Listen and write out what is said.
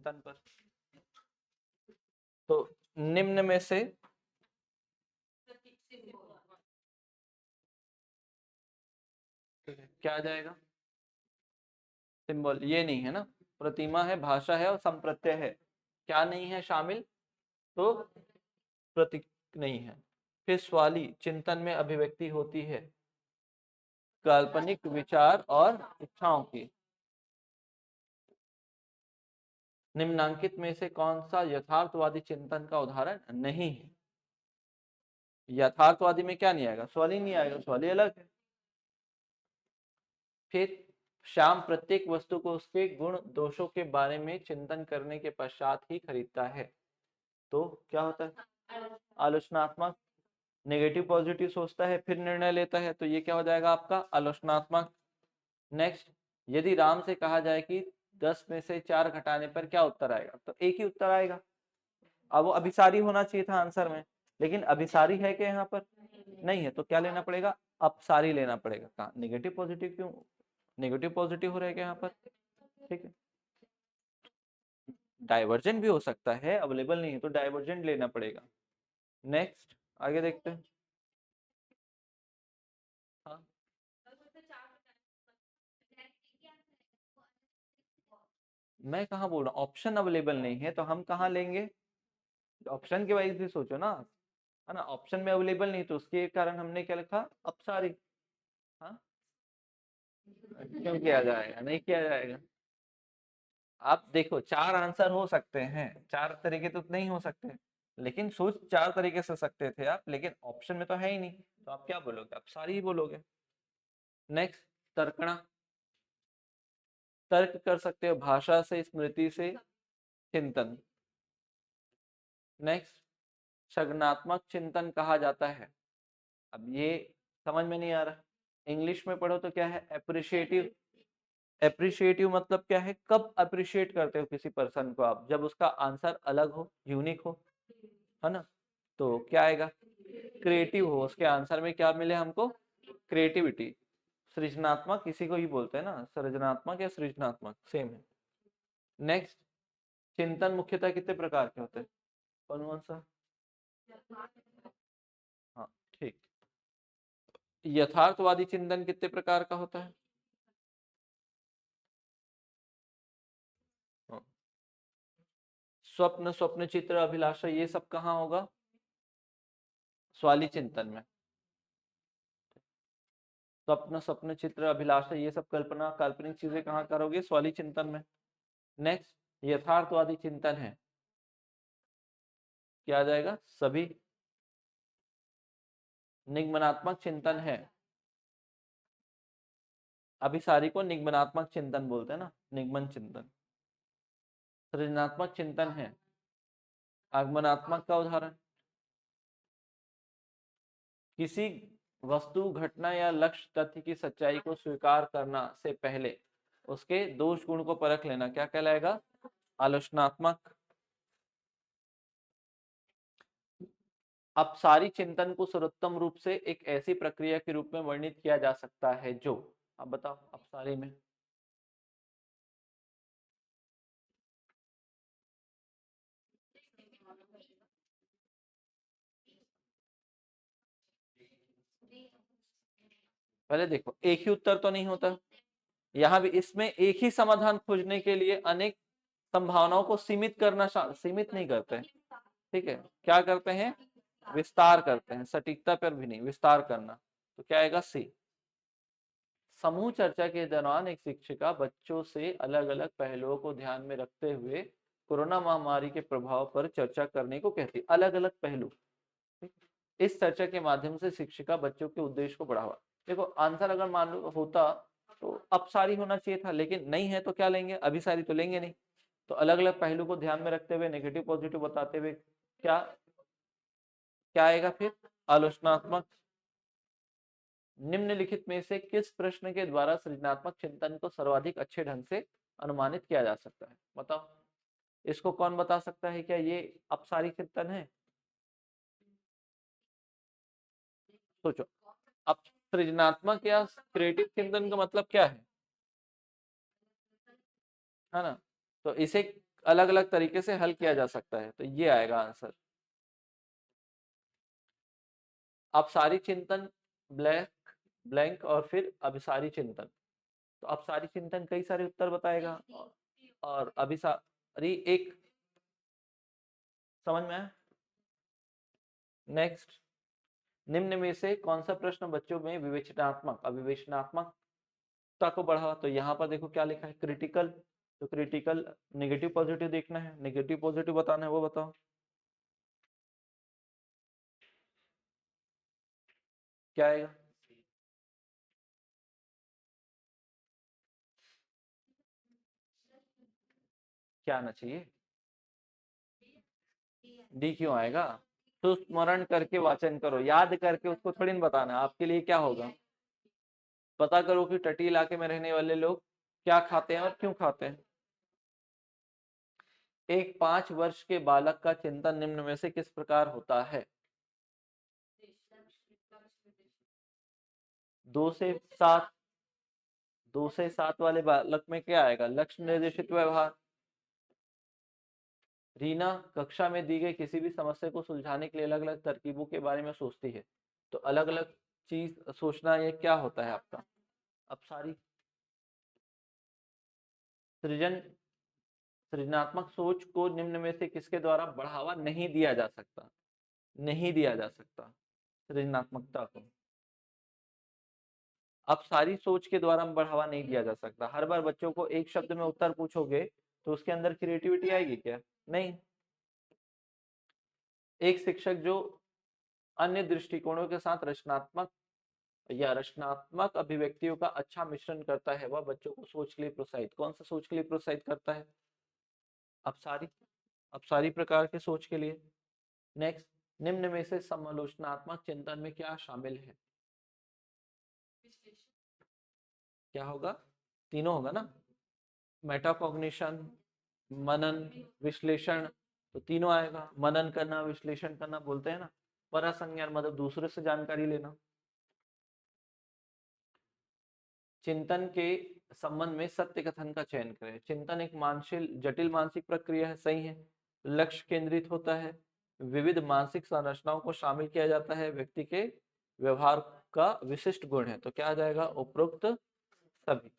चिंतन पर। तो निम्न में से क्या आ जाएगा? सिंबल ये नहीं है ना, प्रतिमा है, भाषा है और संप्रत्यय है, क्या नहीं है शामिल? तो प्रतीक नहीं है। फिर सवाली चिंतन में अभिव्यक्ति होती है काल्पनिक विचार और इच्छाओं की। निम्नांकित में से कौन सा यथार्थवादी चिंतन का उदाहरण नहीं है? यथार्थवादी में क्या नहीं आएगा? सवाल ही नहीं आएगा, सवाल ही अलग है। फिर श्याम प्रत्येक वस्तु को उसके गुण दोषों के बारे में चिंतन करने के पश्चात ही खरीदता है। तो क्या होता है? आलोचनात्मक। नेगेटिव पॉजिटिव सोचता है फिर निर्णय लेता है, तो ये क्या हो जाएगा आपका? आलोचनात्मक। नेक्स्ट, यदि राम से कहा जाए कि 10 में से 4 घटाने पर क्या उत्तर आएगा, तो एक ही उत्तर आएगा। अब वो अभिसारी होना चाहिए था आंसर में, लेकिन अभिसारी है क्या यहाँ पर? नहीं है, तो क्या लेना पड़ेगा? अपसारी लेना पड़ेगा। कहाँ नेगेटिव पॉजिटिव, क्यों नेगेटिव पॉजिटिव हो रहेगा यहाँ पर? ठीक है, डाइवर्जेंट भी हो सकता है, अवेलेबल नहीं है तो डाइवर्जेंट लेना पड़ेगा। नेक्स्ट आगे देखते हैं। हाँ, मैं कहाँ बोल रहा हूँ ऑप्शन अवेलेबल नहीं है, तो हम कहाँ लेंगे? ऑप्शन के वाइज भी सोचो ना, है ना। ऑप्शन में अवेलेबल नहीं तो उसके कारण हमने क्या लिखा? अपसारी। हाँ, क्यों किया जाएगा? नहीं किया जाएगा। आप देखो 4 आंसर हो सकते हैं, 4 तरीके तो नहीं हो सकते, लेकिन सोच 4 तरीके से सकते थे आप, लेकिन ऑप्शन में तो है ही नहीं, तो आप क्या बोलोगे? आप सारी ही बोलोगे। नेक्स्ट, तर्कणा। तर्क कर सकते हो भाषा से, स्मृति से, चिंतन। नेक्स्ट, सृजनात्मक चिंतन कहा जाता है। अब ये समझ में नहीं आ रहा, इंग्लिश में पढ़ो तो क्या है? एप्रिशिएटिव। एप्रिशिएटिव मतलब क्या है? कब अप्रिशिएट करते हो किसी पर्सन को आप? जब उसका आंसर अलग हो, यूनिक हो, है ना। तो क्या आएगा? क्रिएटिव हो, उसके आंसर में क्या मिले हमको? क्रिएटिविटी। सृजनात्मक इसी को ही बोलते हैं ना, सृजनात्मक या सृजनात्मक सेम है। नेक्स्ट, चिंतन मुख्यतः कितने प्रकार के होते हैं? कौन कौन सा? हाँ, ठीक। यथार्थवादी चिंतन कितने प्रकार का होता है? हाँ। स्वप्न, स्वप्न चित्र, अभिलाषा, ये सब कहाँ होगा? स्वाली चिंतन में। स्वप्न, स्वप्न चित्र, अभिलाषा, ये सब कल्पना, काल्पनिक चीजें कहाँ करोगे? स्वाली चिंतन में। नेक्स्ट, यथार्थवादी चिंतन है, क्या आ जाएगा? सभी। निगमनात्मक चिंतन है, अभिसारी को निगमनात्मक चिंतन बोलते हैं ना, निगमन चिंतन। सृजनात्मक चिंतन है, आगमनात्मक का उदाहरण। किसी वस्तु, घटना या लक्ष्य तथ्य की सच्चाई को स्वीकार करना से पहले उसके दोष गुण को परख लेना, क्या कहलाएगा? आलोचनात्मक। अपसारी चिंतन को सर्वोत्तम रूप से एक ऐसी प्रक्रिया के रूप में वर्णित किया जा सकता है जो, अब बताओ अपसारी में। पहले देखो, एक ही उत्तर तो नहीं होता, यहाँ भी इसमें एक ही समाधान खोजने के लिए अनेक संभावनाओं को सीमित करना, सीमित नहीं करते हैं, ठीक है, क्या करते हैं? विस्तार करते हैं, सटीकता पर भी नहीं, विस्तार करना। तो क्या आएगा? सी। समूह चर्चा के दौरान एक शिक्षिका बच्चों से अलग अलग पहलुओं को ध्यान में रखते हुए कोरोना महामारी के प्रभाव पर चर्चा करने को कहती। अलग अलग पहलू, इस चर्चा के माध्यम से शिक्षिका बच्चों के उद्देश्य को बढ़ावा। देखो आंसर अगर मान लो होता तो अपसारी होना चाहिए था, लेकिन नहीं है तो क्या लेंगे? अभिसारी तो लेंगे नहीं। तो अलग अलग पहलू को ध्यान में रखते हुए, नेगेटिव पॉजिटिव बताते हुए, क्या क्या आएगा फिर? आलोचनात्मक। निम्नलिखित में से किस प्रश्न के द्वारा सृजनात्मक चिंतन को सर्वाधिक अच्छे ढंग से अनुमानित किया जा सकता है? बताओ, इसको कौन बता सकता है? क्या ये अपसारी चिंतन है? सोचो, अब सृजनात्मक या क्रिएटिव चिंतन का मतलब क्या है ना। तो इसे अलग अलग तरीके से हल किया जा सकता है, तो ये आएगा आंसर। अपसारी चिंतन, ब्लैंक ब्लैंक और फिर अभिसारी चिंतन। तो अपसारी चिंतन कई सारे उत्तर बताएगा और अभिसारी एक। समझ में आया? नेक्स्ट, निम्न में से कौन सा प्रश्न बच्चों में विवेचनात्मक अविवेचनात्मकता को बढ़ावा? तो यहाँ पर देखो क्या लिखा है, क्रिटिकल। तो क्रिटिकल नेगेटिव पॉजिटिव देखना है, नेगेटिव पॉजिटिव बताना है, वो बताओ क्या आएगा। क्या आना चाहिए? डी क्यों आएगा? तो स्मरण करके वाचन करो, याद करके उसको थोड़ी ना बताना। आपके लिए क्या होगा, पता करो कि तटीय इलाके में रहने वाले लोग क्या खाते हैं और क्यों खाते हैं। एक 5 वर्ष के बालक का चिंतन निम्न में से किस प्रकार होता है? 2 से 7, 2 से 7 वाले बालक में क्या आएगा, लक्ष्य निर्देशित व्यवहार। रीना कक्षा में दी गई किसी भी समस्या को सुलझाने के लिए अलग अलग तरकीबों के बारे में सोचती है। तो अलग अलग चीज सोचना, ये क्या होता है आपका? अब सारी सृजन सृजनात्मक सोच को निम्न में से किसके द्वारा बढ़ावा नहीं दिया जा सकता? नहीं दिया जा सकता सृजनात्मकता को। अब सारी सोच के द्वारा बढ़ावा नहीं दिया जा सकता। हर बार बच्चों को एक शब्द में उत्तर पूछोगे तो उसके अंदर क्रिएटिविटी आएगी क्या? नहीं। एक शिक्षक जो अन्य दृष्टिकोणों के साथ रचनात्मक अभिव्यक्तियों का अच्छा मिश्रण करता है, वह बच्चों को सोच के लिए प्रोत्साहित, कौन सा सोच के लिए प्रोत्साहित करता है? अब सारी प्रकार के सोच के लिए। नेक्स्ट, निम्न में से समालोचनात्मक चिंतन में क्या शामिल है? क्या होगा? तीनों होगा ना, मेटाकॉग्निशन, मनन, विश्लेषण। तो तीनों आएगा, मनन करना, विश्लेषण करना बोलते हैं ना, परसंज्ञान मतलब दूसरे से जानकारी लेना। चिंतन के संबंध में सत्य कथन का चयन करें। चिंतन एक जटिल मानसिक प्रक्रिया है, सही है। लक्ष्य केंद्रित होता है, विविध मानसिक संरचनाओं को शामिल किया जाता है, व्यक्ति के व्यवहार का विशिष्ट गुण है। तो क्या आ जाएगा, उपरोक्त सभी।